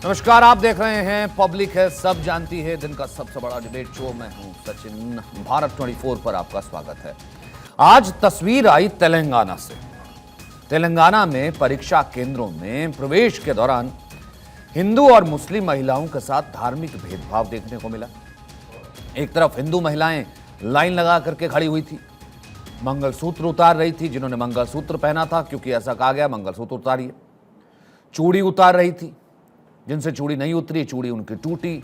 नमस्कार, आप देख रहे हैं पब्लिक है सब जानती है, दिन का सबसे बड़ा डिबेट शो। मैं हूं सचिन। भारत 24 पर आपका स्वागत है। आज तस्वीर आई तेलंगाना से। तेलंगाना में परीक्षा केंद्रों में प्रवेश के दौरान हिंदू और मुस्लिम महिलाओं के साथ धार्मिक भेदभाव देखने को मिला। एक तरफ हिंदू महिलाएं लाइन लगा करके खड़ी हुई थी, मंगलसूत्र उतार रही थी, जिन्होंने मंगलसूत्र पहना था क्योंकि ऐसा कहा गया मंगलसूत्र उतारिए। चूड़ी उतार रही थी, जिनसे चूड़ी नहीं उतरी चूड़ी उनकी टूटी।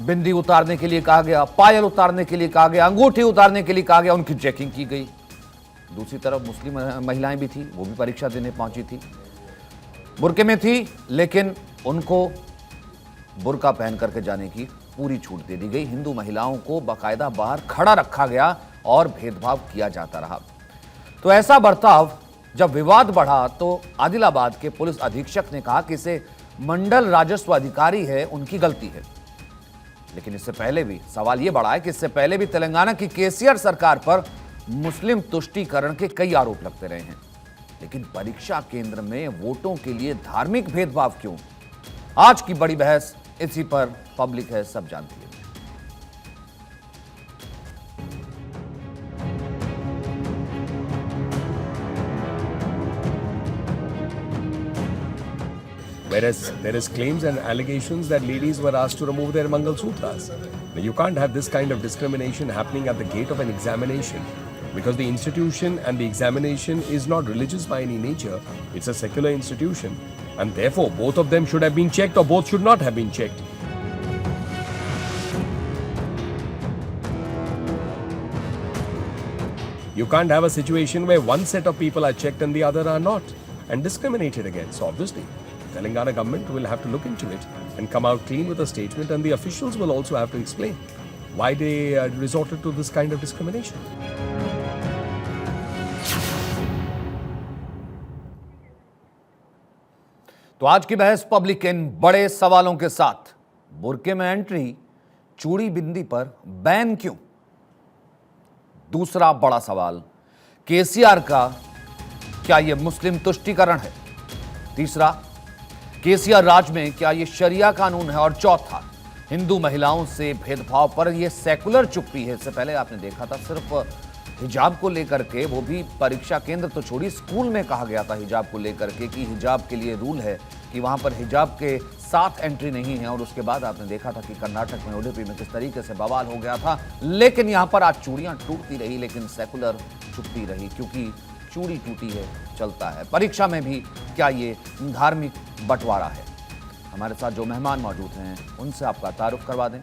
बिंदी उतारने के लिए कहा गया, पायल उतारने के लिए कहा गया, अंगूठी उतारने के लिए कहा गया, उनकी चेकिंग की गई। दूसरी तरफ मुस्लिम महिलाएं भी थी, वो भी परीक्षा देने पहुंची थी, बुर्के में थी, लेकिन उनको बुर्का पहन करके जाने की पूरी छूट दे दी गई। हिंदू महिलाओं को बाकायदा बाहर खड़ा रखा गया और भेदभाव किया जाता रहा। तो ऐसा बर्ताव जब विवाद बढ़ा तो आदिलाबाद के पुलिस अधीक्षक ने कहा कि इसे मंडल राजस्व अधिकारी है, उनकी गलती है। लेकिन इससे पहले भी सवाल यह बढ़ा है कि इससे पहले भी तेलंगाना की केसीआर सरकार पर मुस्लिम तुष्टीकरण के कई आरोप लगते रहे हैं। लेकिन परीक्षा केंद्र में वोटों के लिए धार्मिक भेदभाव क्यों? आज की बड़ी बहस इसी पर पब्लिक है सब जानती है। Whereas there is claims and allegations that ladies were asked to remove their Mangalsutras. Now, you can't have this kind of discrimination happening at the gate of an examination because the institution and the examination is not religious by any nature. It's a secular institution and therefore both of them should have been checked or both should not have been checked. You can't have a situation where one set of people are checked and the other are not and discriminated against, obviously. Telangana government will have to look into it and come out clean with a statement, and the officials will also have to explain why they resorted to this kind of discrimination. तो आज की बहस public in बड़े सवालों के साथ। Burke में entry, चूड़ी बिंदी पर बैन क्यों? दूसरा बड़ा सवाल, केसीआर का क्या यह मुस्लिम तुष्टीकरण है? तीसरा, केसीआर राज में क्या यह शरिया कानून है? और चौथा, हिंदू महिलाओं से भेदभाव पर यह सेकुलर चुप्पी है। इससे पहले आपने देखा था सिर्फ हिजाब को लेकर के, वो भी परीक्षा केंद्र तो छोड़ी, स्कूल में कहा गया था हिजाब को लेकर के कि हिजाब के लिए रूल है कि वहां पर हिजाब के साथ एंट्री नहीं है। और उसके बाद आपने देखा था कि कर्नाटक में उडुपी में किस तरीके से बवाल हो गया था। लेकिन यहां पर आज चूड़ियां टूटती रही, लेकिन सेकुलर चुप्पी रही, क्योंकि चूड़ी टूटी है, चलता है। परीक्षा में भी क्या ये धार्मिक बंटवारा है? हमारे साथ जो मेहमान मौजूद हैं उनसे आपका तारुफ करवा दें।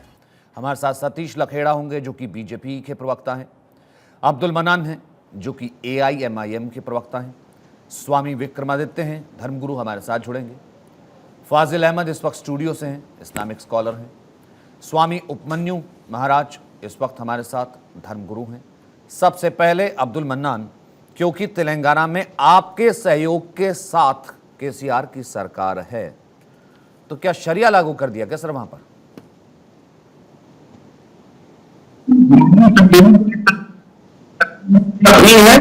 हमारे साथ सतीश लखेड़ा होंगे जो कि बीजेपी के प्रवक्ता हैं, अब्दुल मनान हैं जो कि AIMIM के प्रवक्ता हैं, स्वामी विक्रमादित्य हैं धर्मगुरु हमारे साथ जुड़ेंगे, फाजिल अहमद इस वक्त स्टूडियो से हैं, इस्लामिक स्कॉलर हैं, स्वामी उपमन्यु महाराज इस वक्त हमारे साथ धर्मगुरु हैं। सबसे पहले अब्दुल मन्नान, क्योंकि तेलंगाना में आपके सहयोग के साथ केसीआर की सरकार है, तो क्या शरिया लागू कर दिया क्या सर वहां पर? है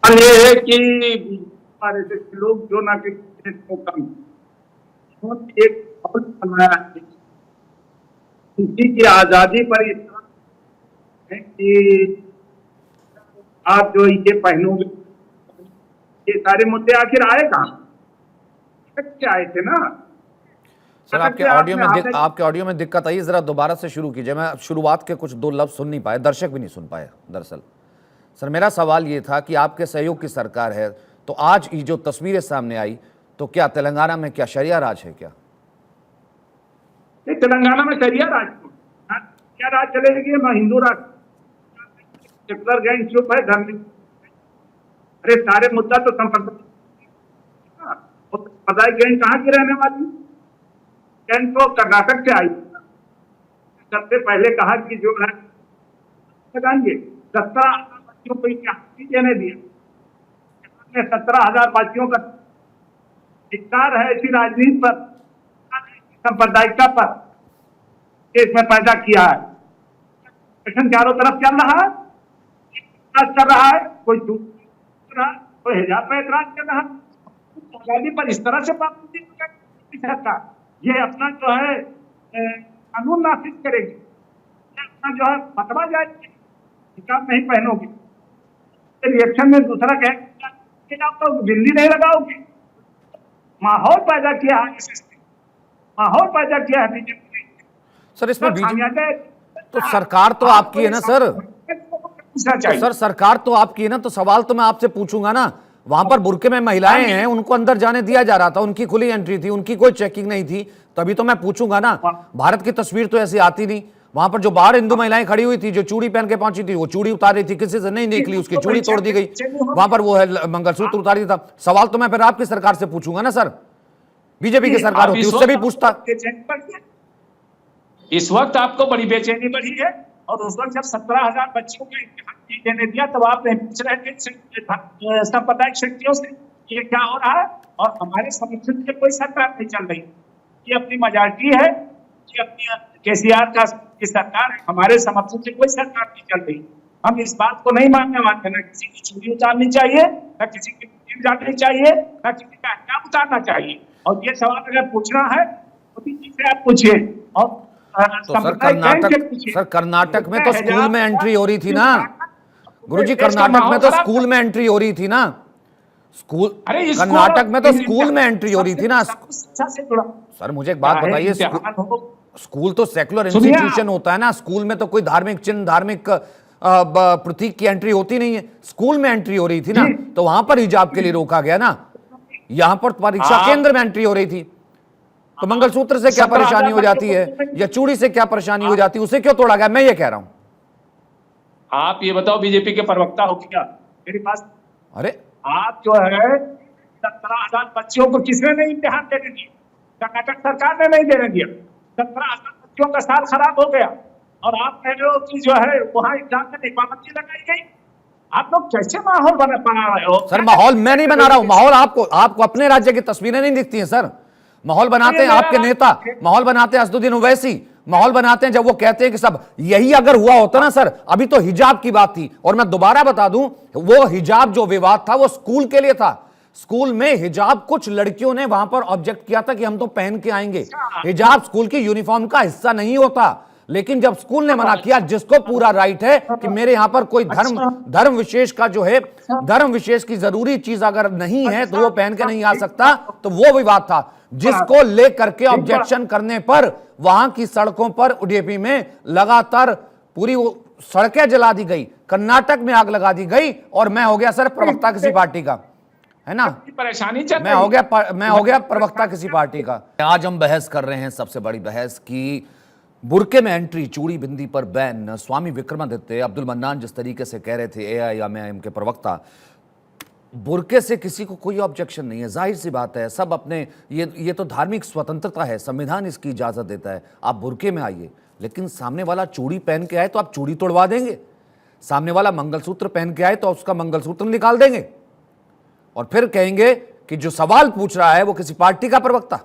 और ये है कि हमारे जैसे लोग जो ना एक बनाया है किसी की आजादी पर इस तरह है कि आप जो ये पहनोगे, ये सारे मुद्दे आखिर आए कहां क्या आए थे ना सर? आपके ऑडियो में दिक्कत आई, जरा दोबारा से शुरू कीजिए। मैं शुरुआत के कुछ 2 लफ्ज सुन नहीं पाया, दर्शक भी नहीं सुन पाए दरअसल। सर मेरा सवाल ये था कि आपके सहयोग की सरकार है, तो आज ये जो तस्वीरें सामने आई, तो क्या तेलंगाना में क्या शरिया राज है क्या? तेलंगाना में शरिया राज, क्या राज चलेगी? ना हिंदू राज, सेकुलर गैंग चुप है, धर्म। अरे सारे मुद्दा तो संप्रदाय गैंग कहाँ की रहने वाली? गैंग तो कर्नाटक से आई। सबसे पहले कहा कि जो है लगाएंगे 17 बच्चियों को देने दिया, 17,000 बच्चियों का अधिकार है ऐसी राजनीति पर, सांप्रदायिकता पर देश में पैदा किया है। चारों तरफ चल रहा है, कर रहा है, कोई दूसरा कोई हिजाब पर एतराज कर रहा है, आजादी पर इस तरह से पाबंदी की सरकार ये अपना जो है कानून नाफिज करेगी, ये अपना जो है फतवा जारी करेगी, हिजाब नहीं पहनोगे, रिएक्शन में दूसरा कहेगा तो बिल्ली नहीं लगाओगे। माहौल पैदा किया है आरएसएस ने, माहौल पैदा किया है बीजेपी ने। सर इसमें खामियाजा तो सरकार तो आपकी है ना सर, तो सर सरकार तो आपकी है ना, तो सवाल तो मैं आपसे पूछूंगा ना, वहां पर बुरके में महिलाएं हैं, उनको अंदर जाने दिया जा रहा था, उनकी खुली एंट्री थी, उनकी कोई चेकिंग नहीं थी, तभी तो मैं पूछूंगा ना। भारत की तस्वीर तो ऐसी आती नहीं, वहां पर जो बाहर हिंदू महिलाएं खड़ी हुई थी, जो चूड़ी पहन के पहुंची थी, वो चूड़ी उतार रही थी, किसी से नहीं निकली, उसकी चूड़ी तोड़ दी गई, वहां पर वो है मंगलसूत्र उतार दिया था। सवाल तो मैं फिर आपकी सरकार से पूछूंगा ना सर, बीजेपी की सरकार होती उससे भी पूछता। इस वक्त आपको बड़ी बेचैनी बढ़ी है, और उस वक्त जब 17,000 बच्चों को इम्तिहान नहीं देने दिया तब आप नहीं पूछ रहे थे सांप्रदायिक शक्तियों से ये क्या हो रहा है, और हमारे समर्थन से कोई सरकार नहीं चल रही, ये अपनी मेजॉरिटी है, ये अपनी केसीआर की सरकार है, हमारे समर्थन से कोई सरकार नहीं चल रही। हम इस बात को नहीं मानने वाले, ना किसी की चूड़ी उतारनी चाहिए, ना किसी की चूड़ी उतारनी चाहिए, ना किसी का हिजाब उतारना चाहिए। और ये सवाल अगर पूछना है मोदी जी से आप पूछिए। और तो सर कर्नाटक में तो स्कूल में एंट्री हो रही थी ना गुरुजी, कर्नाटक में तो स्कूल में एंट्री हो रही थी ना, स्कूल कर्नाटक में तो स्कूल में एंट्री हो रही थी ना। सर मुझे एक बात बताइए, स्कूल तो सेकुलर इंस्टीट्यूशन होता है ना, स्कूल में तो कोई धार्मिक चिन्ह, धार्मिक प्रतीक की एंट्री होती नहीं है, स्कूल में एंट्री हो रही थी ना, तो वहां पर हिजाब के लिए रोका गया ना, यहां पर परीक्षा केंद्र में एंट्री हो रही थी, तो मंगलसूत्र से क्या परेशानी हो जाती है या चूड़ी से क्या परेशानी हो जाती है, उसे क्यों तोड़ा गया, मैं ये कह रहा हूं। आप ये बताओ, बीजेपी के प्रवक्ता हो क्या मेरे पास? अरे आप जो है 17,000 बच्चों को किसने नहीं इम्तिहान देने दिया? कर्नाटक सरकार ने नहीं देने दिया। 17,000 बच्चों का साल खराब हो गया, और आप कह रहे हो कि जो है वहां एग्जाम में पाबंदी लगाई गई। आप लोग कैसे माहौल बना रहे हो? सर माहौल मैं नहीं बना रहा हूं, माहौल आपको अपने राज्य की तस्वीरें नहीं दिखती हैं सर, माहौल बनाते हैं आपके नेता, माहौल बनाते हैं असदुद्दीन ओवैसी, माहौल बनाते हैं जब वो कहते हैं कि सब, यही अगर हुआ होता ना सर, अभी तो हिजाब की बात थी, और मैं दोबारा बता दूं, वो हिजाब जो विवाद था वो स्कूल के लिए था, स्कूल में हिजाब कुछ लड़कियों ने वहां पर ऑब्जेक्ट किया था कि हम तो पहन के आएंगे, हिजाब स्कूल की यूनिफॉर्म का हिस्सा नहीं होता, लेकिन जब स्कूल ने मना किया, जिसको पूरा राइट है कि मेरे यहां पर कोई धर्म विशेष का जो है, धर्म विशेष की जरूरी चीज अगर नहीं है तो वो पहन के नहीं आ सकता, तो वो विवाद था, जिसको लेकर के ऑब्जेक्शन करने पर वहां की सड़कों पर उडुपी में लगातार पूरी सड़कें जला दी गई, कर्नाटक में आग लगा दी गई, और मैं हो गया सर प्रवक्ता किसी पार्टी का, है ना, परेशानी मैं हो गया प्रवक्ता किसी पार्टी का। आज हम बहस कर रहे हैं, सबसे बड़ी बहस की बुरके में एंट्री, चूड़ी बिंदी पर बैन, स्वामी विक्रमादित्य, अब्दुल मन्नान जिस तरीके से कह रहे थे एआईएमआईएम के प्रवक्ता, बुरके से किसी को कोई ऑब्जेक्शन नहीं है, जाहिर सी बात है, सब अपने ये तो धार्मिक स्वतंत्रता है, संविधान इसकी इजाजत देता है, आप बुरके में आइए, लेकिन सामने वाला चूड़ी पहन के आए तो आप चूड़ी तोड़वा देंगे, सामने वाला मंगलसूत्र पहन के आए तो उसका मंगलसूत्र निकाल देंगे, और फिर कहेंगे कि जो सवाल पूछ रहा है वो किसी पार्टी का प्रवक्ता।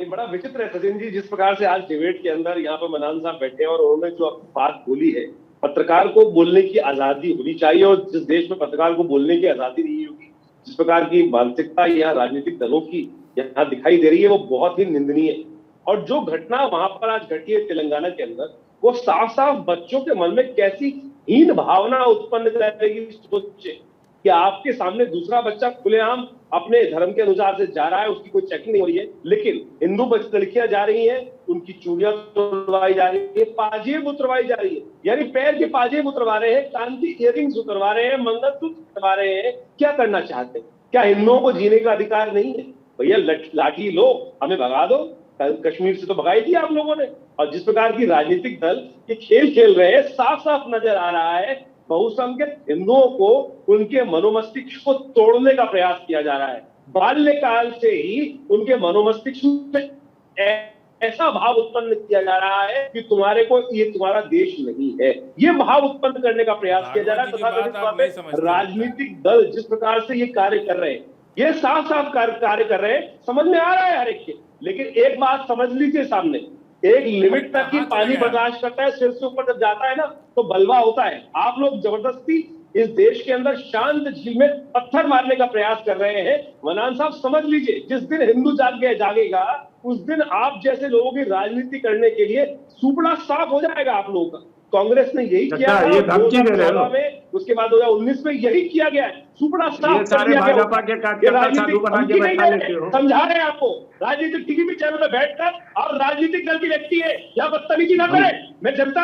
बड़ा विचित्र है सचिन जी, जिस प्रकार से आज डिबेट के अंदर यहाँ पर मन्नान साहब बैठे हैं और उन्होंने जो बात बोली है, पत्रकार को बोलने की आजादी होनी चाहिए, और जिस देश में पत्रकार को बोलने की आजादी नहीं होगी, जिस प्रकार की मानसिकता यहाँ राजनीतिक दलों की यहाँ दिखाई दे रही है, वो बहुत ही निंदनीय है। और जो घटना वहां पर आज घटी है तेलंगाना के अंदर, वो साफ साफ बच्चों के मन में कैसी हीन भावना उत्पन्न करेगी। सोचे कि आपके सामने दूसरा बच्चा खुलेआम अपने धर्म के अनुसार से जा रहा है, उसकी कोई चेकिंग नहीं हो रही है, लेकिन हिंदू लड़कियां जा रही हैं, उनकी चूड़ियां उतरवाई जा रही है, पाजेब उतरवाई जा रही है, यानी पैर के पाजेब उतरवा रहे हैं, कान की इयररिंग्स उतरवा रहे हैं, मंगलसूत्र उतरवा रहे हैं। क्या करना चाहते हैं? क्या हिंदुओं को जीने का अधिकार नहीं है? भैया लाठी लो, हमें भगा दो। कश्मीर से तो भगाई थी आप लोगों ने। और जिस प्रकार की राजनीतिक दल ये खेल खेल रहे हैं, साफ साफ नजर आ रहा है बहुसंख्यक हिंदुओं को उनके मनोमस्तिष्क को तोड़ने का प्रयास किया जा रहा है। बाल्यकाल से ही उनके मनोमस्तिष्क में ऐसा भाव उत्पन्न किया जा रहा है कि तुम्हारे को ये तुम्हारा देश नहीं है, ये भाव उत्पन्न करने का प्रयास किया जा रहा है। राजनीतिक दल जिस प्रकार से ये कार्य कर रहे हैं, ये साफ साफ कार्य कर रहे हैं, समझ में आ रहा है हर एक के। लेकिन एक बात समझ लीजिए, सामने एक लिमिट तक ही पानी बर्दाश्त करता है, सिर से ऊपर जब जाता है ना तो बलवा होता है। आप लोग जबरदस्ती इस देश के अंदर शांत झील में पत्थर मारने का प्रयास कर रहे हैं। मनान साहब समझ लीजिए, जिस दिन हिंदू जागेगा उस दिन आप जैसे लोगों की राजनीति करने के लिए सुपड़ा साफ हो जाएगा आप लोगों का। कांग्रेस ने यही किया था, ये धमकी दे रहे हो में, उसके बाद 2019 में यही किया गया है, सुपड़ा साफ कर दिया गया। भाजपा के कार्यकर्ता साधु बना के बैठा लेते हो। समझा रहे हैं आपको, राजनीतिक टीवी चैनल में बैठकर और राजनीतिक दल की व्यक्ति है, यहाँ बदतमीजी ना करे। मैं जनता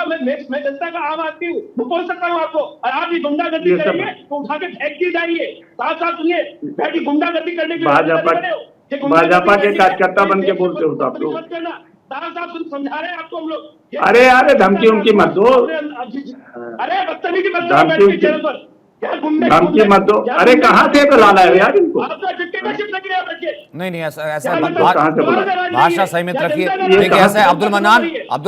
का आम आदमी हूँ, मैं बोल सकता हूँ आपको। और आप ये गुंडागर्दी करेंगे तो उठा के फेंक दिए जाइए। साथ साथ सुनिए, बैठी गुंडागर्दी करने के लिए भाजपा के कार्यकर्ता बन के बोलते हो आप लोग। समझा रहे हैं आपको हम लोग। अरे यार धमकी उनकी मत दो, अरे बदतमीजी मत धमकी पर, धमकी मत दो। अरे कहाँ से बुलाना है यार इनको? नहीं ऐसा कहाँ से बुलाना? भाषा संयमित रखिए। देखिए ऐसा है, अब्दुल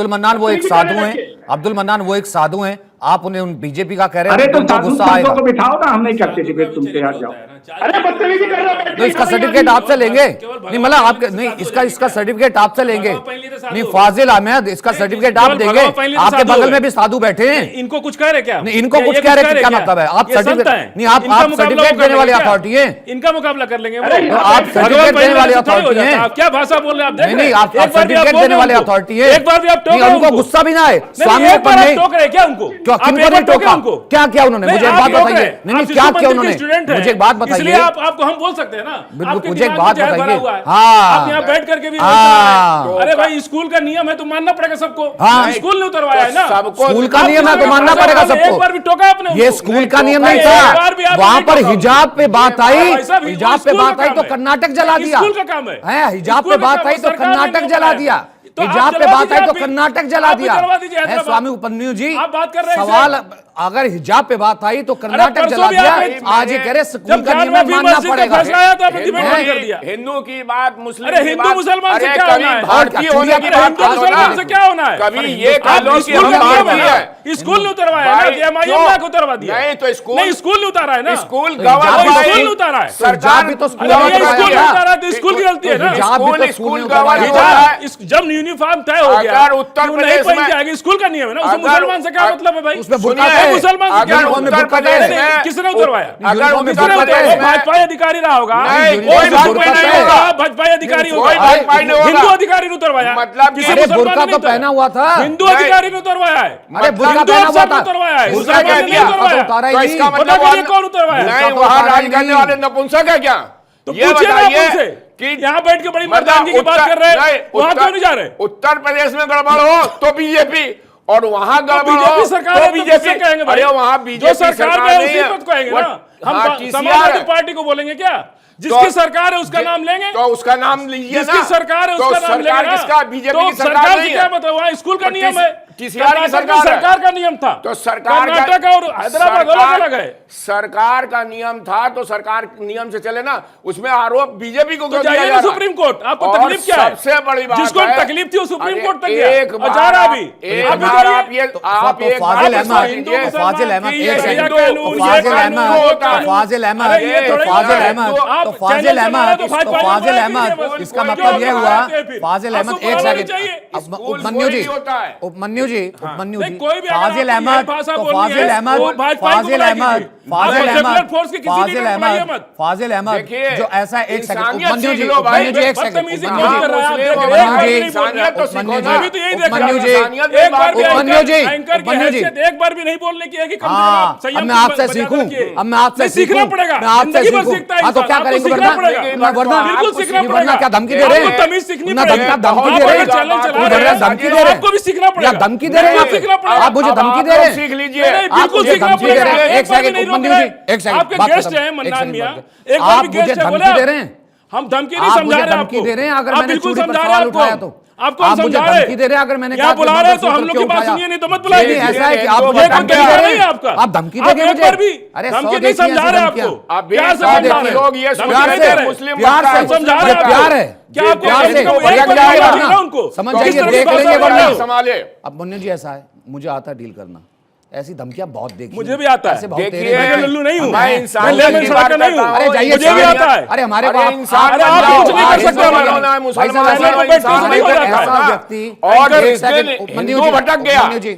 मन्नान वो एक साधु हैं, अब्दुल मन्नान वो एक साधु हैं, आप उन्हें उन बीजेपी का कह रहे हैं, अरे तो उनको गुस्सा साधु आएगा को बिठाओ ना, हम नहीं करते थे, फिर तुमसे हट जाओ। अरे बदतमीजी कर रहे हो। तो इसका सर्टिफिकेट आपसे लेंगे नहीं, मतलब आपके नहीं, इसका सर्टिफिकेट आपसे लेंगे नहीं। फाजिल अहमद, इसका सर्टिफिकेट आप देंगे? आपके बगल में भी साधु बैठे हैं, इनको कुछ कह रहे क्या? नहीं इनको कुछ कह रहे क्या मतलब है? आप सर्टिफिकेट नहीं, आप सर्टिफिकेट देने वाली अथॉरिटी है, इनका मुकाबला कर लेंगे। आप सर्टिफिकेट देने वाली अथॉरिटी है। आप क्या भाषा बोल रहे हैं? आप देख नहीं आप सर्टिफिकेट देने वाले अथॉरिटी है। एक बार भी आप टोक रहे उनको गुस्सा भी ना आए, स्वामी टोक रहे क्या उनको? क्यों किनको नहीं टोका? क्या किया उन्होंने? मुझे एक बात बताइए। नहीं क्या किया उन्होंने? मुझे एक बात बताइए। इसलिए आपको हम बोल सकते हैं ना, बिल्कुल मुझे एक बात बताइए। आप यहाँ बैठ करके भी अरे भाई स्कूल का नियम है तो मानना पड़ेगा सबको। स्कूल ने उतरवाया है ना, स्कूल का नियम है तो मानना पड़ेगा सबको। एक बार भी टोका आपने? ये स्कूल का नियम नहीं था, वहां पर हिजाब पे बात आई, हिजाब पे बात आई तो कर्नाटक जला दिया। स्कूल का काम है, हिजाब पे बात आई तो कर्नाटक जला दिया। हिजाब पे बात आई तो कर्नाटक जला दिया। स्वामी उपन्यु जी, आप बात कर रहे हैं सवाल अगर हिजाब पे बात आई तो कर्नाटक जला दिया। आज ये कह रहे स्कूल का नियम मानना पड़ेगा। हिंदू की बात मुस्लिम, अरे हिंदू मुसलमान से क्या होना है? भारतीय होने की बात हिंदू मुसलमान से क्या होना है? कभी ये कह लो कि हम भारतीय है। स्कूल ने उतरवाया है, एमआईएम को उतरवा दिया। नहीं तो स्कूल ने उतारा है ना, स्कूल स्कूल ने उतारा है। सरकार भी तो स्कूल ने उतारा तो स्कूल की गलती है ना। स्कूल जब यूनिफॉर्म तय हो गया, अगर उत्तर प्रदेश में स्कूल का नियम है ना, उसमें मुसलमान से क्या मतलब है भाई? उसमें मुसलमान उत्तर प्रदेश में किसने उतरवाया? अगर उत्तर प्रदेश में भाजपा अधिकारी रहा होगा, भाजपा अधिकारी होगा, हिंदू अधिकारी ने उतरवाया। मतलब अरे बुर्का तो पहना हुआ था, हिंदू अधिकारी ने उतरवाया है। अरे बुर्का पहना हुआ था, उतरवाया है, बुर्का कह दिया तो इसका मतलब कौन उतरवाया? नहीं वहां राज करने वाले नपुंसक है क्या? तो ये बताइए कि यहाँ बैठ के बड़ी मर्दानगी की बात कर रहे हैं, वहां क्यों नहीं जा रहे? उत्तर प्रदेश में गड़बड़ हो तो बीजेपी, और वहां गड़बड़ हो सरकार तो बीजेपी कहेंगे। अरे वहां बीजेपी सरकार है उसी को कहेंगे ना, हम समाजवादी पार्टी को बोलेंगे क्या? जिसकी सरकार है उसका नाम लेंगे, तो उसका नाम लीजिए ना। जिसकी सरकार है उसका नाम लेंगे ना। किसका? बीजेपी की सरकार सरकार से नहीं क्या है। मतलब? वहाँ स्कूल का नियम है, सरकार का नियम था। तो सरकार कर्नाटक और हैदराबाद अलग है। सरकार का नियम था तो सरकार नियम से चले ना, उसमें आरोप बीजेपी को तो जाइए ना सुप्रीम कोर्ट। आपको तकलीफ क्या है? सबसे बड़ी बात जिसको है, तकलीफ थी वो सुप्रीम कोर्ट तक एक गया, जा रहा अभी। फाजिल अहमद इसका मतलब यह हुआ, फाजिल अहमद एक सेकंड, उपमन्यु जी, उपमन्यु जी, फाजिल अहमद, फाजिल अहमद जो ऐसा, एक सेकंड उपमन्यु जी, उपमन्यु जी एक सेकंड, उपमन्यु जी, एक बार भी नहीं बोलने की है कि अब मैं आपसे सीखूं, अब मैं आपसे सीखना पड़ेगा, मैं आपसे सीखूं। हाँ तो क्या करेंगे? बिल्कुल सीखना पड़ेगा। क्या धमकी दे रहे हैं? तमीज सीखनी धमकी दे रहे हैं, धमकी दे रहे हैं, आपको भी सीखना पड़ेगा। धमकी दे रहे हैं, आप मुझे धमकी दे रहे हैं, सीख लीजिए। बिल्कुल सीखना पड़ेगा। एक सेकंड उपमन्यु जी, एक सेकंड, आपके गेस्ट हैं मन्नान मियां, एक बार आप भी मुझे गेस्ट है, धमकी दे रहे हैं, हम धमकी नहीं समझा रहे, धमकी दे रहे हैं अगर आप मैंने बिल्कुल चूड़ी पर समझा रहे सवाल आपको, उठाया तो आपको आप मुझे समझा रहे धमकी दे रहे हैं अगर मैंने क्या बुला रहे हैं तो हम लोग की बात सुनिए, नहीं तो मत बुलाइए। ऐसा है कि आप मुझे धमकी दे रहे हैं आपका, आप धमकी देंगे मुझे? अरे धमकी नहीं समझा रहे आपको, प्यार से समझा रहे लोग, ये मुस्लिम प्यार से समझा रहे हैं, प्यार है, क्या आपको प्यार से उनको समझ जाइए, देख लेंगे वरना संभाले। अब मुन्नी जी ऐसा है, मुझे आता है डील करना, ऐसी धमकियां बहुत देखी, मुझे भी आता है। देखिए मैं लल्लू नहीं हूं, मैं इंसान नहीं हूं। अरे जाइए, मुझे भी आता है। अरे हमारे इंसान, अरे आप कुछ नहीं कर सकते हमारा। मुसलमान ऐसा व्यक्ति और हिंदू भटक गया, मन्नू जी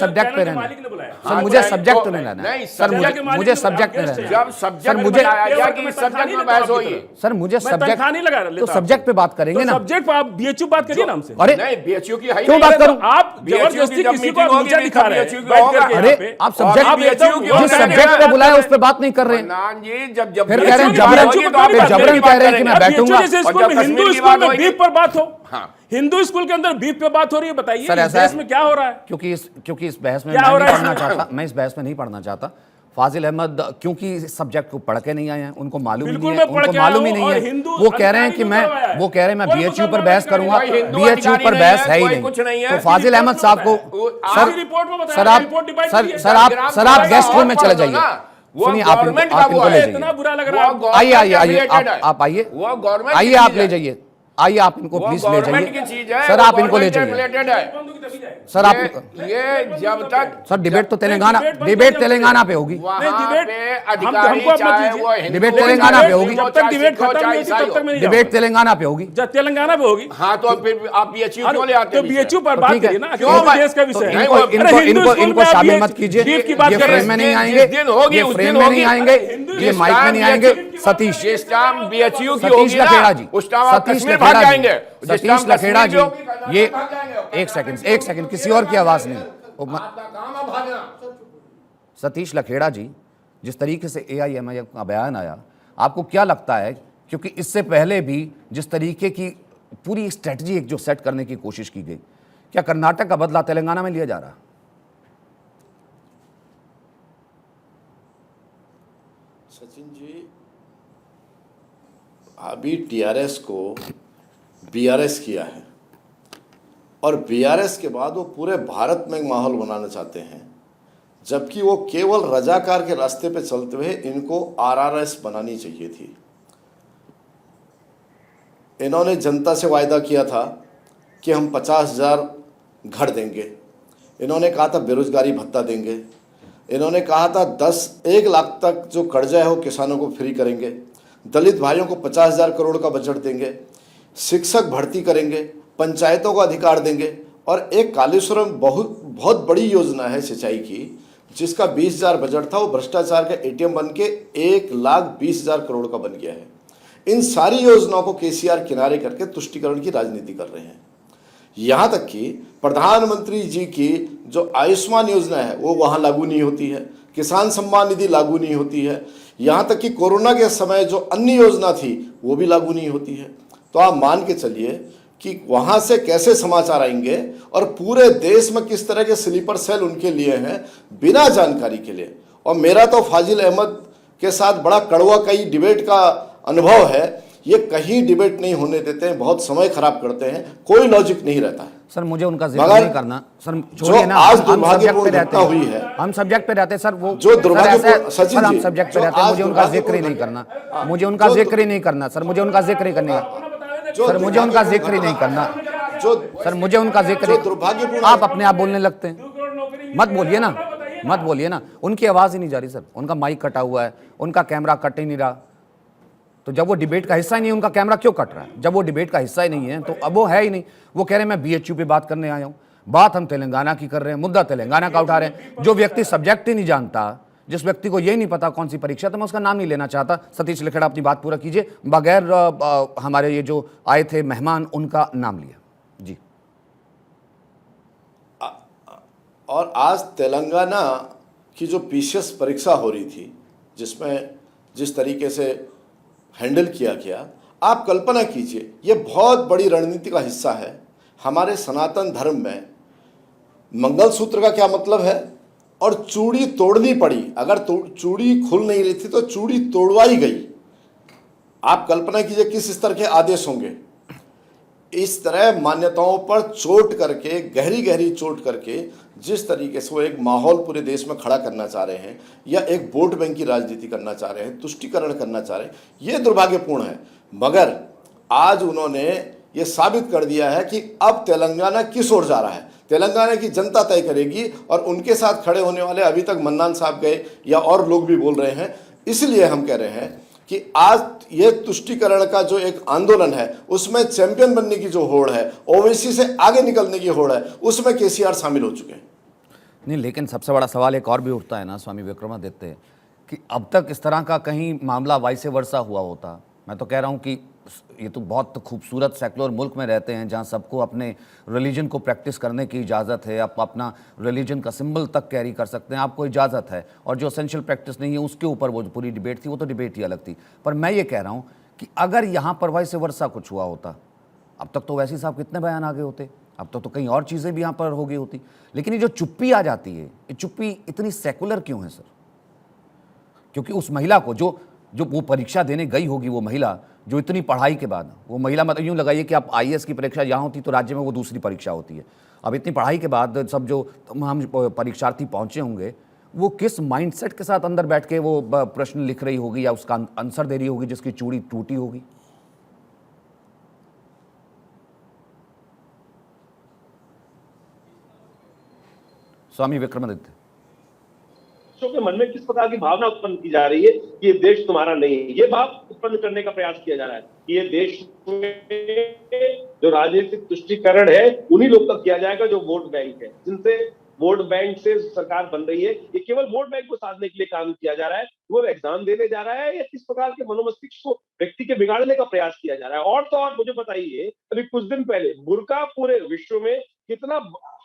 सब्जेक्ट पे रहना मालिक ने बुलाया। सर, मुझे सब्जेक्ट में रहना नहीं, सर, सब्जेक्ट मुझे सब्जेक्ट में रहना जब सब्जेक्ट बनाया गया कि सब्जेक्ट में बहस होगी। सर, मुझे मैं तनख्वाह नहीं लगा सब्जेक्ट लेता तो सब्जेक्ट पे बात करेंगे ना। सब्जेक्ट पे आप बीएचयू बात करिए ना हमसे। अरे नहीं, बीएचयू की है ही क्यों नहीं। बात करूं? आप जबरदस्ती किसी को नीचा दिखा रहे हैं बैठ करके अरे यहाँ पे। आप सब्जेक्ट आप BHU की जिस बात सब्जेक्ट करें पे ना। बुलाया उस पे बात नहीं कर रहे हैं। मन्नान जी, जब फिर कह रहे हैं BHU की बात जबरन होगी तो आप फिर कश्मीर जबरन की कह बात रहे हैं कि मैं करेंगे। बैठूंगा। जैसे और स्कूल जब में कश्मीर हिंदू की स्कूल बात में होगी- बीफ पर बात हो, हाँ। हिंदू स्कूल के अंदर बीफ पे बात हो रही है, बताइए सर, इस ऐसा देश है- में क्या हो रहा है? क्योंकि इस बहस में क्या मैं हो नहीं रहा है पढ़ना इसमें? चाहता, मैं इस बहस में नहीं पढ़ना चाहता। फाजिल अहमद क्योंकि इस सब्जेक्ट को पढ़ के नहीं आए हैं, उनको मालूम ही बिल्कुल नहीं है, मैं पढ़ उनको के मालूम ही आया हूं नहीं और है। हिंदू वो कह रहे हैं कि अधिकारी नहीं वो कह रहे हैं मैं कोई बीएचयू पर मुसलमान बहस अधिकारी करूंगा, नहीं है। हिंदू बीएचयू अधिकारी पर नहीं बहस है, है ही कोई नहीं। कुछ नहीं है। तो फाजिल अहमद साहब को आपकी रिपोर्ट में बताया, सर आप रिपोर्ट डिवाइड सर की है। सर आप गेस्ट रूम में चले जाइए। सुनिए आप इनको ले इतना जाइए। बुरा लग रहा है। आइए आइए आइए आप आइए, वो गवर्नमेंट आइए आप ले जाइए, आइए आप इनको वो प्लीज ले गवर्नमेंट की जाइए चीज है, सर, वो आप इनको ले गवर्नमेंट जाइए रिलेटेड है। सर। आप ये जब तक सर डिबेट तो तेलंगाना, डिबेट बंद डिबेट कर तेलंगाना पे होगी, वहाँ डिबेट पे हमको अधिकारी अब मत चाहे दीजिए। वो हिंदू डिबेट हो, तेलंगाना चाहे पे होगी। जब तक चाहे डिबेट सिख हो, खत्म चाहे नहीं होती ईसाई तब तक हो। मैं नहीं डिबेट तेलंगाना पे होगी। जब तेलंगाना पे होगी हाँ तो फिर आप बीएचयू क्यों ले आते तो हैं बीएचयू पर तो बात ठीक है। करिए ना, क्यों क्यों भाई? देश का तो विषय है। इनको- अरे इनको हिंदू इनको स्कूल इनको में आप शामिल बीएच मत कीजिए, बीफ की बात ये कर रहे फ्रेम में हैं। नहीं जिस आएंगे, दिन होगी, ये उस फ्रेम दिन में होगी। नहीं आएंगे, हिंदू ये इस माइक में टाइम नहीं आएंगे। BHU सतीश जिस टाइम बीएचयू की सतीश होगी ना, लखेड़ा जी, उस टाइम आप सतीश कश्मीर भाग लखेड़ा जाएंगे। जी, जिस सतीश टाइम लखेड़ा कश्मीर जी, भी होगी, कर्नाटक ये भाग जाएंगे। एक सेकंड किसी और की आवाज नहीं। आपका काम है भागना। सतीश लखेड़ा जी, जिस तरीके से AIMIM का बयान आया, आपको क्या लगता है, क्योंकि इससे पहले भी जिस तरीके की पूरी स्ट्रेटजी एक जो सेट करने की कोशिश की गई, क्या कर्नाटक का बदला तेलंगाना में लिया जा रहा? सचिन जी, अभी टीआरएस को बीआरएस किया है और बीआरएस के बाद वो पूरे भारत में एक माहौल बनाना चाहते हैं, जबकि वो केवल रजाकार के रास्ते पे चलते हुए इनको आरआरएस बनानी चाहिए थी। इन्होंने जनता से वायदा किया था कि हम 50,000 घर देंगे, इन्होंने कहा था बेरोजगारी भत्ता देंगे, इन्होंने कहा था 1 लाख तक जो कर्जा है वो किसानों को फ्री करेंगे, दलित भाइयों को 50,000 करोड़ का बजट देंगे, शिक्षक भर्ती करेंगे, पंचायतों को अधिकार देंगे और एक कालेश्वरम बहुत बड़ी योजना है सिंचाई की, जिसका 20,000 बजट था, वो भ्रष्टाचार का एटीएम बन के 1,20,000 करोड़ का बन गया है। इन सारी योजनाओं को केसीआर किनारे करके तुष्टीकरण की राजनीति कर रहे हैं। यहाँ तक कि प्रधानमंत्री जी की जो आयुष्मान योजना है वो वहाँ लागू नहीं होती है, किसान सम्मान निधि लागू नहीं होती है, यहाँ तक कि कोरोना के समय जो अन्य योजना थी वो भी लागू नहीं होती है। तो आप मान के चलिए कि वहाँ से कैसे समाचार आएंगे और पूरे देश में किस तरह के स्लीपर सेल उनके लिए हैं बिना जानकारी के लिए। और मेरा तो फाजिल अहमद के साथ बड़ा कड़वा कई डिबेट का अनुभव है, ये कहीं डिबेट नहीं होने देते हैं, बहुत समय खराब करते हैं, कोई लॉजिक नहीं रहता है। सर मुझे उनका जिक्र मगर नहीं करना सर, छोड़िए ना, आज हम दुर्भाग्यपूर्ण सब्जेक्ट पे रहते घटना हुई हैं, है, हम सब्जेक्ट पे रहते हैं सर। वो जो दुर्भाग्यपूर्ण सर, सचिन हम जी, सब्जेक्ट पे जो रहते हैं, आज मुझे उनका जिक्र ही नहीं दुर्भाग्यपूर्ण करना, मुझे उनका जिक्र ही नहीं करना सर, मुझे उनका जिक्र ही करने का सर, मुझे उनका जिक्र ही नहीं करना सर, मुझे उनका जिक्र दुर्भाग्यपूर्ण आप अपने आप बोलने लगते हैं, मत बोलिए ना, मत बोलिए ना, उनकी आवाज ही नहीं जा रही सर, उनका माइक कटा हुआ है, उनका कैमरा कट ही नहीं रहा। तो जब वो डिबेट का हिस्सा ही नहीं है, उनका कैमरा क्यों कट रहा है? जब वो डिबेट का हिस्सा ही नहीं है तो अब वो है ही नहीं। वो कह रहे हैं मैं बीएचयू पे बात करने आया हूं, बात हम तेलंगाना की कर रहे हैं, मुद्दा तेलंगाना का उठा रहे हैं। जो व्यक्ति सब्जेक्ट ही नहीं जानता, जिस व्यक्ति को यही नहीं पता कौन सी परीक्षा, तो मैं उसका नाम नहीं लेना चाहता। सतीश लखेड़ा अपनी बात पूरा कीजिए, बगैर हमारे ये जो आए थे मेहमान उनका नाम लिया जी। और आज तेलंगाना की जो पीसीएस परीक्षा हो रही थी, जिसमें जिस तरीके से हैंडल किया गया, आप कल्पना कीजिए, ये बहुत बड़ी रणनीति का हिस्सा है। हमारे सनातन धर्म में मंगलसूत्र का क्या मतलब है, और चूड़ी तोड़नी पड़ी, अगर चूड़ी खुल नहीं रही थी तो चूड़ी तोड़वाई गई। आप कल्पना कीजिए किस स्तर के आदेश होंगे। इस तरह मान्यताओं पर चोट करके, गहरी गहरी चोट करके, जिस तरीके से वो एक माहौल पूरे देश में खड़ा करना चाह रहे हैं, या एक वोट बैंक की राजनीति करना चाह रहे हैं, तुष्टीकरण करना चाह रहे हैं, ये दुर्भाग्यपूर्ण है। मगर आज उन्होंने ये साबित कर दिया है कि अब तेलंगाना किस ओर जा रहा है, तेलंगाना की जनता तय करेगी। और उनके साथ खड़े होने वाले अभी तक मन्नान साहब गए या और लोग भी बोल रहे हैं। इसलिए हम कह रहे हैं कि आज ये तुष्टीकरण का जो एक आंदोलन है, उसमें चैंपियन बनने की जो होड़ है, ओवैसी से आगे निकलने की होड़ है, उसमें केसीआर शामिल हो चुके हैं। नहीं, लेकिन सबसे बड़ा सवाल एक और भी उठता है ना स्वामी विक्रमादित्य, कि अब तक इस तरह का कहीं मामला वाइस वर्सा हुआ होता। मैं तो कह रहा हूँ कि ये तो बहुत खूबसूरत सेकुलर मुल्क में रहते हैं, जहाँ सबको अपने रिलीजन को प्रैक्टिस करने की इजाज़त है, आप अपना रिलीजन का सिंबल तक कैरी कर सकते हैं, आपको इजाज़त है। और जो एसेंशियल प्रैक्टिस नहीं है उसके ऊपर वो जो पूरी डिबेट थी, वो तो डिबेट ही अलग थी। पर मैं ये कह रहा हूँ कि अगर यहाँ पर वाइस वर्सा कुछ हुआ होता, अब तक तो वैसे साहब कितने बयान आगे होते, अब तक तो कहीं और चीज़ें भी यहाँ पर हो गई होती। लेकिन ये जो चुप्पी आ जाती है, ये चुप्पी इतनी सेकुलर क्यों है सर? क्योंकि उस महिला को जो जो वो परीक्षा देने गई होगी, वो महिला जो इतनी पढ़ाई के बाद, वो महिला मतलब यूँ लगाइए कि आप आईएएस की परीक्षा यहाँ होती तो राज्य में वो दूसरी परीक्षा होती है। अब इतनी पढ़ाई के बाद सब जो हम परीक्षार्थी पहुँचे होंगे, वो किस माइंडसेट के साथ अंदर बैठ के वो प्रश्न लिख रही होगी या उसका आंसर दे रही होगी जिसकी चूड़ी टूटी होगी। स्वामी विक्रमादित्य, बच्चों के मन में किस प्रकार की भावना उत्पन्न की जा रही है कि ये देश तुम्हारा नहीं है। ये भाव उत्पन्न करने का प्रयास किया जा रहा है कि ये देश में जो राजनीतिक तुष्टीकरण है उन्हीं लोग तक किया जाएगा जो वोट बैंक है, जिनसे वोट बैंक से सरकार बन रही है। ये केवल वोट बैंक को साधने के लिए काम किया जा रहा है। वो एग्जाम देने जा रहा है या किस प्रकार के मनोमस्तिष्क को व्यक्ति के बिगाड़ने का प्रयास किया जा रहा है। और तो और मुझे बताइए, अभी कुछ दिन पहले बुर्का पूरे विश्व में कितना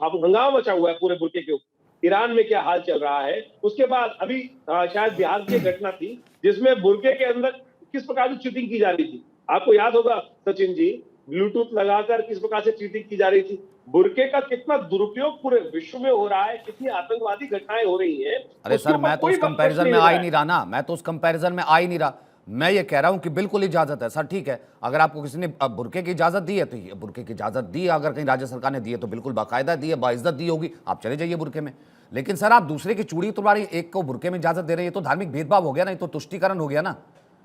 हंगामा मचा हुआ है पूरे बुर्के के ऊपर। ईरान में क्या हाल चल रहा है। उसके बाद अभी शायद बिहार की घटना थी जिसमें बुर्के के अंदर किस प्रकार की चीटिंग की जा रही थी। आपको याद होगा सचिन जी, ब्लूटूथ लगाकर किस प्रकार से चीटिंग की जा रही थी। बुर्के का कितना दुरुपयोग पूरे विश्व में हो रहा है, कितनी आतंकवादी घटनाएं हो रही हैं। अरे सर, मैं तो उस कंपैरिजन में आ ही नहीं रहा ना, मैं तो उस कंपैरिजन में आ ही नहीं रहा। मैं ये कह रहा हूं कि बिल्कुल इजाजत है सर, ठीक है। अगर आपको किसी ने बुर्के की इजाजत दी है तो बुर्के की इजाजत दी है, अगर कहीं राज्य सरकार ने दी है तो बिल्कुल बाकायदा दी है, बाइज्जत दी होगी, आप चले जाइए बुर्के में। लेकिन सर, आप दूसरे की चूड़ी तुम्हारी एक को बुर्के में इजाजत दे रहे हैं, तो धार्मिक भेदभाव हो गया ना, ये तो तुष्टीकरण हो गया ना।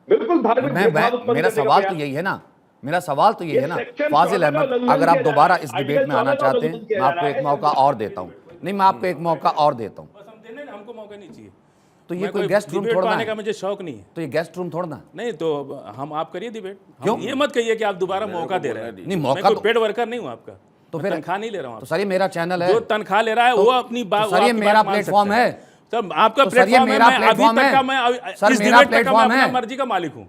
बिल्कुल धार्मिक भेदभाव। मेरा सवाल तो यही है ना, मेरा सवाल तो ये है ना फाजिल अहमद, अगर आप दोबारा इस डिबेट में आना चाहते हैं, मैं आपको एक मौका और देता हूँ। नहीं, मैं आपको एक मौका और देता हूँ। हमको मौका नहीं चाहिए तो ये कोई गेस्ट रूम थोड़ा आने का मुझे शौक नहीं है। तो ये गेस्ट रूम थोड़ा नहीं, तो हम आप करिए डिबेट। क्यों? ये मत कहिए कि आप दोबारा मौका दे रहे हैं। नहीं, मौका मैं तो पेड वर्कर नहीं हूँ आपका, तो फिर तनख्वाह नहीं ले रहा हूँ। तो सर ये मेरा चैनल है, जो तनख्वाह ले रहा है वो अपनी बात, सर ये मेरा प्लेटफॉर्म है। तब आपका तो सर ये प्लेटफॉर्म है, मेरा मैं अभी प्लेटफॉर्म तक का है। मैं सर इस मेरा डिबेट तक का प्लेटफॉर्म मैं है। अपनी मर्जी का मालिक हूँ।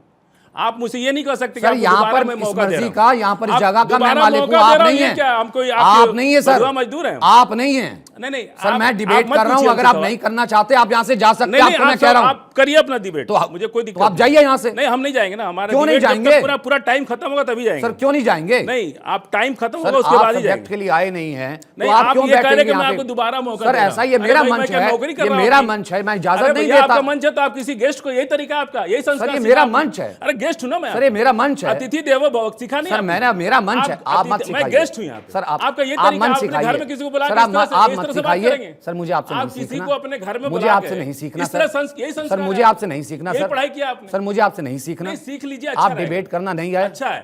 आप मुझे ये नहीं कह सकते कि सर आपको यहाँ दोबारा पर मैं इस मौका दे मर्जी रहा हूँ। का, यहाँ पर इस आप जगह का मैं दोबारा मालिक हूँ, मौका दे आप रहा हूँ, नहीं ये है। क्या हमको आप नहीं है सर, बंधुआ मजदूर हैं। आप नहीं है। नहीं सर, मैं आप डिबेट मत कर रहा हूँ, पूछिए अगर आप हमसे नहीं करना चाहते आप यहाँ से जा सकते हैं, नहीं, आपको मैं कह रहा हूँ। आप करिए अपना डिबेट, तो मुझे कोई दिक्कत तो आप जाइए यहाँ से। नहीं, हम नहीं जाएंगे ना, हमारा क्यों नहीं डिबेट जब तक जाएंगे? पूरा टाइम खत्म होगा तभी जाएंगे। सर क्यों नहीं जाएंगे? नहीं, आप टाइम खत्म सर होगा उसके आप बाद ही सब्जेक्ट जाएंगे। के लिए आए नहीं हैं, तो नहीं, आप आप क्यों ये कह रहे बैठेंगे कि मैं यहाँ आपको पे? दोबारा मौका सर दे रहा ऐसा हूं। ये अरे मेरा भाई, मैं मंच क्या है, नौकरी कर ये रहा हूं मेरा अपनी? मंच है, मैं इजाजत अरे नहीं भैया, देता। आपका मंच है तो आप किसी गेस्ट को यही तरीका आपका, यही संस्कार सर ये सिखा मेरा आपने। मंच है। अरे गेस्ट हूं ना मैं, सर ये मेरा मंच है। अतिथि देवो भव सिखा नहीं सर आपने? मैंने मेरा मंच है, आप मत सिखाइए। मैं गेस्ट हूं यहाँ पे। सर आपका ये आप तरीका, मत आप अपने घर में किसी को बुला सर के आप इस तरह से आप इस मत तरह से बात सिखाइए। करेंगे? सर मुझे आपसे आप नहीं किसी सीखना, को अपने घर में मुझे बुला आपसे के नहीं सीखना इस तरह सर। यही सर संस्कार मुझे है आपसे नहीं सीखना यही सर। पढ़ाई किया आपने। सर मुझे आपसे नहीं सीखना। नहीं, सीख लीजिए, अच्छा आप रहेगा। डिबेट करना नहीं आए। अच्छा है,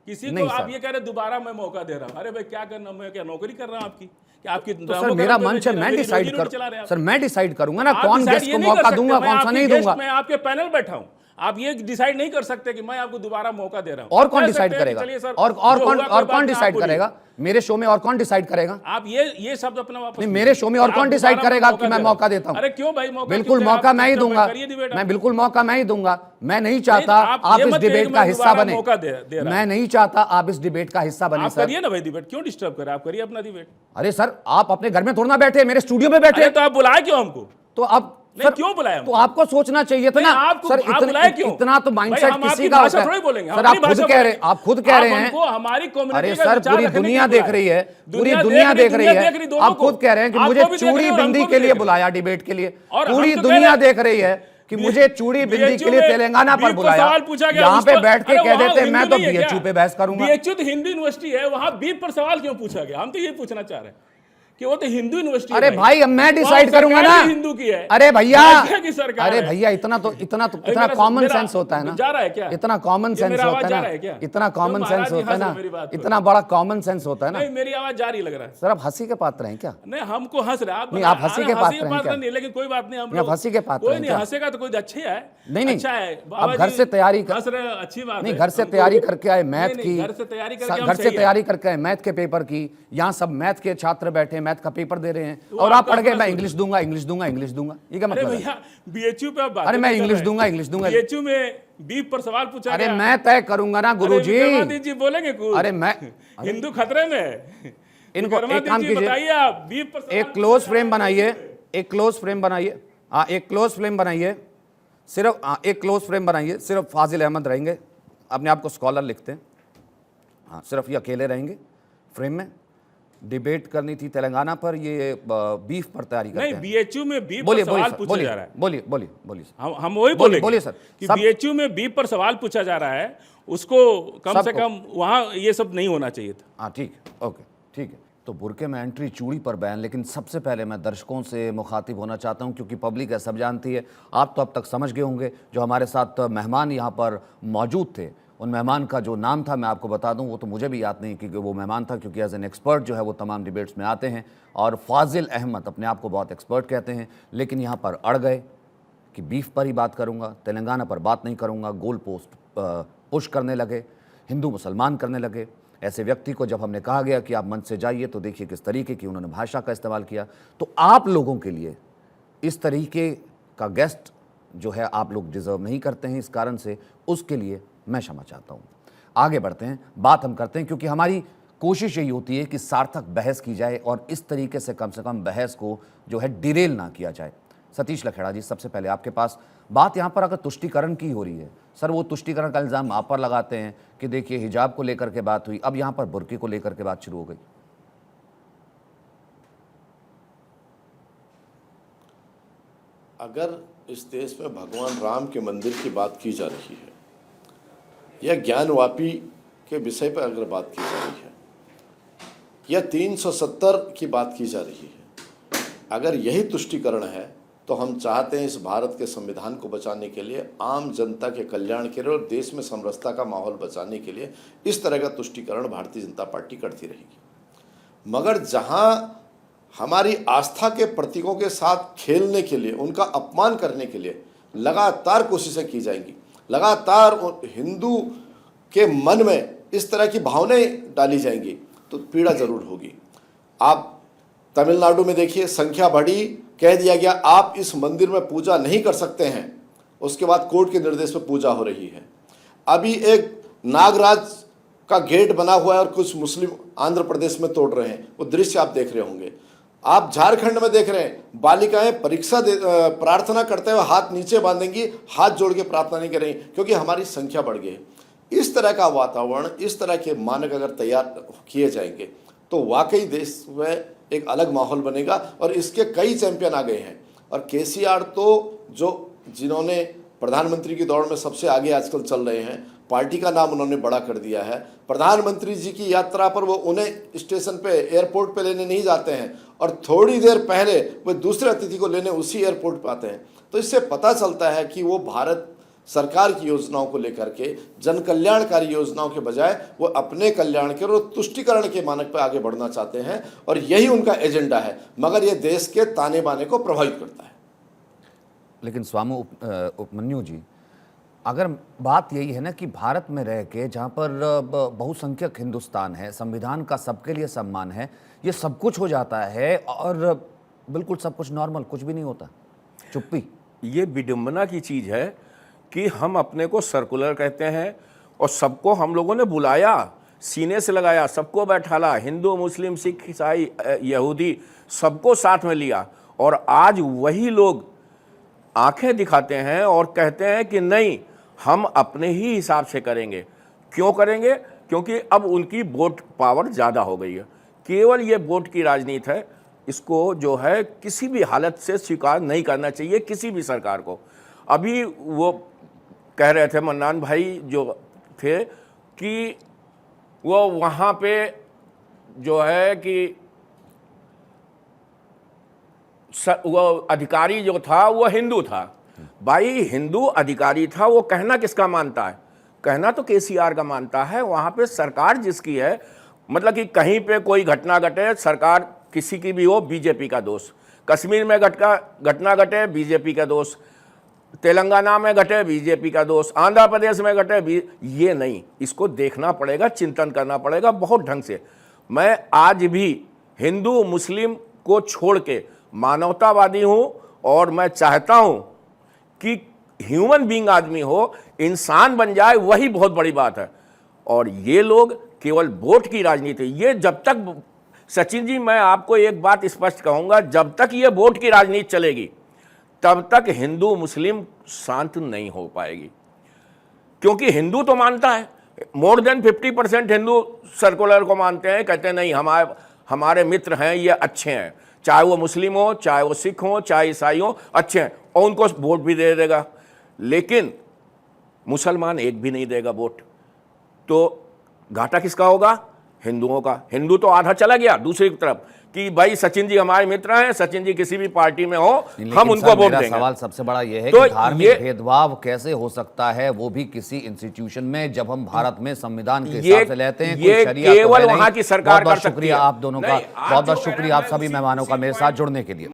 किसी नहीं को आप सर। ये कह रहे दोबारा मैं मौका दे रहा हूँ। अरे भाई क्या करना, मैं क्या नौकरी कर रहा हूँ आपकी? कि आपकी तो सर मेरा मंच है, मैं डिसाइड करूँ। सर मैं डिसाइड करूंगा ना आप कौन decide गेस्ट ये को नहीं कर मौका सकते, दूंगा, मैं कौन सा आपकी नहीं गेस्ट, दूंगा। मैं आपके पैनल बैठा हूँ। आप ये डिसाइड नहीं कर सकते कि मैं आपको दोबारा मौका दे रहा हूँ। और कौन कह डिसाइड सकते हैं कि करेगा? चलिए सर, और जो हुआ कोई बात कौन नहीं, डिसाइड आप करेगा? मेरे शो में और कौन डिसाइड करेगा? आप ये शब्द अपना वापस नहीं, मेरे शो में और कौन डिसाइड करेगा कि मैं मौका देता हूं? अरे क्यों भाई, मौका बिल्कुल मौका मैं ही दूंगा, मैं बिल्कुल मौका मैं ही दूंगा। मैं नहीं चाहता आप इस डिबेट का हिस्सा बने। मैं नहीं चाहता आप इस डिबेट का हिस्सा बने। आप सर करिए ना भाई डिबेट, क्यों डिस्टर्ब कर रहे हैं? आप करिए अपना डिबेट। अरे सर आप अपने घर में थोड़ा ना बैठे, मेरे स्टूडियो में बैठे। अरे तो आप बुलाए क्यों हमको? तो अब नहीं, क्यों बुलाया? तो आपको सोचना चाहिए था ना सर, इतना तो माइंडसेट किसी का होता है। सर आप खुद कह रहे हैं, हमारी कम्युनिटी, अरे सर पूरी दुनिया देख रही है, पूरी दुनिया देख रही है। आप खुद कह रहे हैं कि मुझे चूड़ी बिंदी के लिए बुलाया डिबेट के लिए, पूरी दुनिया देख रही है कि मुझे चूड़ी बिंदी के लिए तेलंगाना पर बुलाया। यहाँ पे बैठ के कह देते मैं तो बीएचयू पे बहस करूंगा। बीएचयू तो हिंदू यूनिवर्सिटी है, वहां बीप पर सवाल क्यों पूछा गया? हम तो ये पूछना चाह रहे हैं कि वो तो हिंदू यूनिवर्सिटी। अरे भाई अब मैं डिसाइड करूंगा ना। हिंदू की है। अरे भैया, अरे भैया इतना कॉमन सेंस होता है ना। जा रहा है क्या? इतना कॉमन सेंस होता है ना, इतना कॉमन सेंस होता है ना, इतना बड़ा कॉमन सेंस होता है ना। नहीं, मेरी आवाज जारी लग रहा है। सर आप हंसी के पात्र हैं क्या? नहीं, हमको हंस रहे नहीं, आप हंसी के पात्र हैं क्या? नहीं, लेकिन कोई बात नहीं, हम आप हंसी के पात्र कोई हैं नहीं क्या? हंसेगा तो कोई अच्छी है। नहीं नहीं, अच्छा है, अब घर से तैयारी हंस रहे हैं, अच्छी बात नहीं, है। घर से तैयारी करके आए मैथ की, घर से तैयारी करके घर से तैयारी करके आए मैथ के पेपर की। यहाँ सब मैथ के छात्र बैठे मैथ का पेपर दे रहे हैं और आप पढ़ के मैं इंग्लिश दूंगा, इंग्लिश दूंगा, इंग्लिश दूंगा। ये क्या मतलब है? भैया बीएचयू पे आप बात, अरे मैं इंग्लिश दूंगा, इंग्लिश दूंगा। बीएचयू में बीप पर सवाल पूछा अरे गया। मैं तय करूंगा ना गुरुजी। जी बोलेंगे कुछ? अरे मैं हिंदू खतरे में। इनको एक काम कीजिए, बताइए आप बीप पर एक क्लोज फ्रेम बनाइए, एक क्लोज फ्रेम बनाइए। हाँ एक क्लोज फ्रेम बनाइए, सिर्फ एक क्लोज फ्रेम बनाइए, सिर्फ फाजिल अहमद रहेंगे, अपने आप को स्कॉलर लिखते हैं। हाँ सिर्फ ये अकेले रहेंगे फ्रेम में। डिबेट करनी थी तेलंगाना पर, ये बीफ पर तैयारी करते नहीं, हैं। बीएचयू में बीफ पर बोलिए सवाल सर, पूछा बोलिए जा रहा है। बोलिए बोलिए बोलिए सर। हम वही बोलिए बोले सर। कि सब- बीएचयू में बीफ पर सवाल पूछा जा रहा है, उसको कम से सबको। कम वहां ये सब नहीं होना चाहिए था। हाँ ठीक है, ओके ठीक है। तो बुरके में एंट्री, चूड़ी पर बैन, लेकिन सबसे पहले मैं दर्शकों से मुखातिब होना चाहता हूं, क्योंकि पब्लिक है, सब जानती है। आप तो अब तक समझ गए होंगे। जो हमारे साथ मेहमान यहाँ पर मौजूद थे, उन मेहमान का जो नाम था मैं आपको बता दूं, वो तो मुझे भी याद नहीं कि वो मेहमान था, क्योंकि एज एन एक्सपर्ट जो है वो तमाम डिबेट्स में आते हैं, और फाजिल अहमद अपने आप को बहुत एक्सपर्ट कहते हैं, लेकिन यहाँ पर अड़ गए कि बीफ पर ही बात करूँगा, तेलंगाना पर बात नहीं करूँगा। गोल पोस्ट पुश करने लगे, हिंदू मुसलमान करने लगे। ऐसे व्यक्ति को जब हमने कहा गया कि आप मंच से जाइए, तो देखिए किस तरीके की उन्होंने भाषा का इस्तेमाल किया। तो आप लोगों के लिए इस तरीके का गेस्ट जो है आप लोग डिजर्व नहीं करते हैं, इस कारण से उसके लिए मैं क्षमा चाहता हूँ। आगे बढ़ते हैं, बात हम करते हैं, क्योंकि हमारी कोशिश यही होती है कि सार्थक बहस की जाए और इस तरीके से कम बहस को जो है डिरेल ना किया जाए। सतीश लखेड़ा जी, सबसे पहले आपके पास बात यहाँ पर अगर तुष्टीकरण की हो रही है, सर वो तुष्टीकरण का इल्ज़ाम आप पर लगाते हैं कि देखिए हिजाब को लेकर के बात हुई, अब यहाँ पर बुर्के को लेकर के बात शुरू हो गई। अगर इस देश में भगवान राम के मंदिर की बात की जा रही है या ज्ञानवापी के विषय पर अगर बात की जा रही है या 370 की बात की जा रही है, अगर यही तुष्टीकरण है, तो हम चाहते हैं इस भारत के संविधान को बचाने के लिए, आम जनता के कल्याण के लिए और देश में समरसता का माहौल बचाने के लिए इस तरह का तुष्टीकरण भारतीय जनता पार्टी करती रहेगी। मगर जहां हमारी आस्था के प्रतीकों के साथ खेलने के लिए, उनका अपमान करने के लिए लगातार कोशिशें की जाएंगी, लगातार हिंदू के मन में इस तरह की भावनाएं डाली जाएंगी, तो पीड़ा जरूर होगी। आप तमिलनाडु में देखिए, संख्या बढ़ी, कह दिया गया आप इस मंदिर में पूजा नहीं कर सकते हैं, उसके बाद कोर्ट के निर्देश पर पूजा हो रही है। अभी एक नागराज का गेट बना हुआ है और कुछ मुस्लिम आंध्र प्रदेश में तोड़ रहे हैं, वो दृश्य आप देख रहे होंगे। आप झारखंड में देख रहे हैं, बालिकाएं प्रार्थना करते हुए हाथ नीचे बांधेंगी, हाथ जोड़ के प्रार्थना नहीं करेंगी, क्योंकि हमारी संख्या बढ़ गई है। इस तरह का वातावरण, इस तरह के मानक अगर तैयार किए जाएंगे, तो वाकई देश में एक अलग माहौल बनेगा। और इसके कई चैंपियन आ गए हैं। और केसीआर तो जिन्होंने प्रधानमंत्री की दौड़ में सबसे आगे आजकल चल रहे हैं, पार्टी का नाम उन्होंने बड़ा कर दिया है। प्रधानमंत्री जी की यात्रा पर वो उन्हें स्टेशन पे, एयरपोर्ट पे लेने नहीं जाते हैं, और थोड़ी देर पहले वो दूसरे अतिथि को लेने उसी एयरपोर्ट पर आते हैं। तो इससे पता चलता है कि वो भारत सरकार की योजनाओं को लेकर के, जन कल्याणकारी योजनाओं के बजाय वो अपने कल्याण के और तुष्टीकरण के मानक पर आगे बढ़ना चाहते हैं, और यही उनका एजेंडा है। मगर ये देश के ताने बाने को प्रभावित करता है। लेकिन स्वामी उपमन्यु जी, अगर बात यही है ना कि भारत में रह के, जहाँ पर बहुसंख्यक हिंदुस्तान है, संविधान का सबके लिए सम्मान है, ये सब कुछ हो जाता है और बिल्कुल सब कुछ नॉर्मल, कुछ भी नहीं होता, चुप्पी। ये विडंबना की चीज़ है कि हम अपने को सर्कुलर कहते हैं और सबको हम लोगों ने बुलाया, सीने से लगाया, सबको बैठाला, हिंदू, मुस्लिम, सिख, ईसाई, यहूदी, सबको साथ में लिया, और आज वही लोग आंखें दिखाते हैं और कहते हैं कि नहीं, हम अपने ही हिसाब से करेंगे। क्यों करेंगे? क्योंकि अब उनकी वोट पावर ज़्यादा हो गई है। केवल ये वोट की राजनीति है, इसको जो है किसी भी हालत से स्वीकार नहीं करना चाहिए किसी भी सरकार को। अभी वो कह रहे थे मन्नान भाई जो थे कि वो वहाँ पे जो है कि वो अधिकारी जो था वो हिंदू था। भाई हिंदू अधिकारी था, वो कहना किसका मानता है? कहना तो केसीआर का मानता है। वहाँ पे सरकार जिसकी है, मतलब कि कहीं पे कोई घटना घटे, सरकार किसी की भी हो, बीजेपी का दोष। कश्मीर में घटना घटे, बीजेपी का दोष। तेलंगाना में घटे, बीजेपी का दोष। आंध्र प्रदेश में घटे, ये नहीं, इसको देखना पड़ेगा, चिंतन करना पड़ेगा बहुत ढंग से। मैं आज भी हिंदू मुस्लिम को छोड़ के मानवतावादी हूँ, और मैं चाहता हूँ कि ह्यूमन बीइंग आदमी हो, इंसान बन जाए, वही बहुत बड़ी बात है। और ये लोग केवल वोट की राजनीति, ये जब तक, सचिन जी मैं आपको एक बात स्पष्ट कहूँगा, जब तक ये वोट की राजनीति चलेगी तब तक हिंदू मुस्लिम शांत नहीं हो पाएगी। क्योंकि हिंदू तो मानता है, मोर देन 50% हिंदू सर्कुलर को मानते हैं, कहते हैं नहीं, हमारे मित्र हैं, ये अच्छे हैं, चाहे वो मुस्लिम हो, चाहे वो सिख हो, चाहे ईसाई हो, अच्छे हैं, और उनको वोट भी दे देगा। लेकिन मुसलमान एक भी नहीं देगा वोट, तो घाटा किसका होगा? हिंदुओं का। हिंदू तो आधा चला गया दूसरी तरफ कि भाई सचिन जी हमारे मित्र हैं, सचिन जी किसी भी पार्टी में हो, हम उनको वोट देंगे। सवाल सबसे बड़ा यह है तो कि धार्मिक भेदभाव कैसे हो सकता है, वो भी किसी इंस्टीट्यूशन में, जब हम भारत में संविधान के हिसाब से लेते हैं। ये केवल वहां की सरकार कर सकती है। शुक्रिया आप दोनों का, बहुत बहुत शुक्रिया आप सभी मेहमानों का मेरे साथ जुड़ने के लिए।